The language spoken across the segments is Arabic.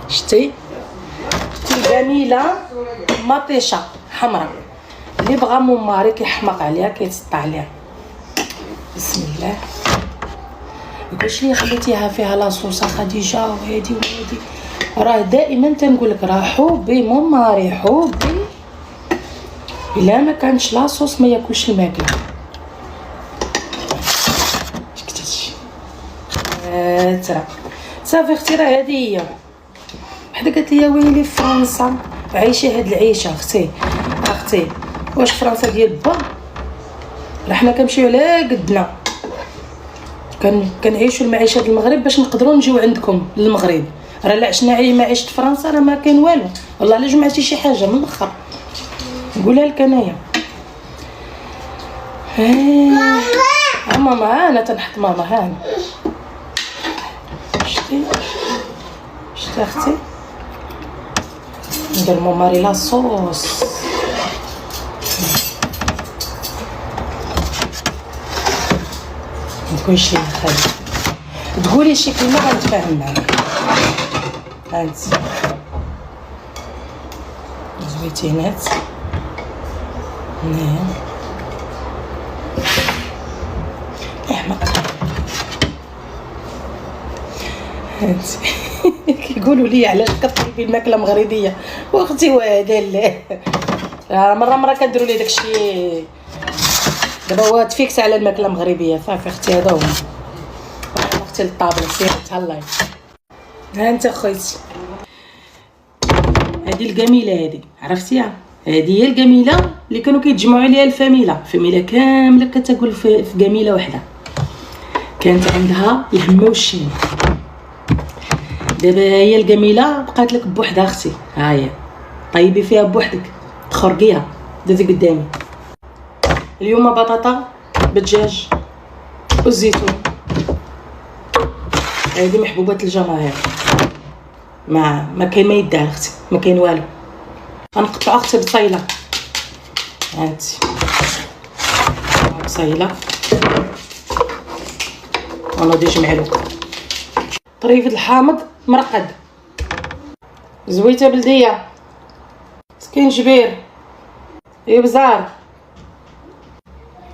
شتي الجميله مطيشه حمراء اللي بغى مماري كيحماق عليها كيتسطع عليها. بسم الله. واش لي خليتيها فيها لاصوصه خديجه وهادي وهادي؟ راه دائما تنقول لك راه حبي مماري حبي، الا ما كانش لاصوص ما ياكلش الماكله. شكتاتي ترى صافي اختي، راه هذه هي. وحده قالت لي ويلي فرنسا عايشه هاد العيشه. اختي واش فرنسا ديال با؟ راه حنا كنمشيو على قدنا، كنعيشوا المعيشه ديال المغرب باش نقدروا نجيو عندكم للمغرب. راه لا عشنا معيشه فرنسا راه ما كاين والو. والله الا جمعتي شي حاجه من الاخر نقولها لك انايا. ماما انا تنحط ماما هاني. شتي اختي ندير مماري لاصوص. تقولي شي خايب، تقولي شي كلمه غنتفاهم معاك. هانت زويتينات هنايا احمق. هانت كيقولوا لي علاش كطيبي الماكله مغربيه واختي؟ وهذا لا مره كنديروا لي داكشي. دابا هو تفيكس على الماكله المغربيه. صافي اختي هذا هو. اختي للطابله سير تهلاي. ها انت خويتي هذه الجميله هذه عرفتيها؟ هذه هي الجميله اللي كانوا كيتجمعوا عليها الفاميله كامله كتاكل في جميله واحده. كانت عندها الهم والشين. دابا هي الجميله بقات لك بوحدها اختي. ها هي طيبي فيها بوحدك تخرقيها دازي قدامي. اليوم بطاطا بالدجاج والزيتون. هذه محبوبات الجماهير. ما كاين ما يدار اختي، ما كاين والو. غنقطعوا اختي بصيله. هانتي بصيله ونوضي معلوق. طريفه الحامض مرقد زويته بلديه سكينجبير ابزار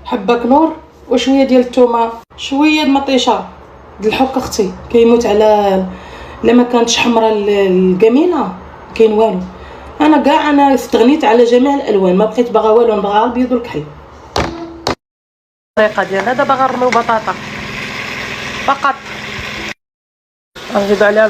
حبه كنور وشويه ديال الثومه شويه د مطيشه د الحك اختي. كيموت على لما كانتش حمراء الجميله كاين والو. انا استغنيت على جميع الالوان، ما بقيت باغا والو، نبغى البيض والكحل. الطريقه ديالنا دابا غنرميو بطاطا فقط، غنزيدو عليها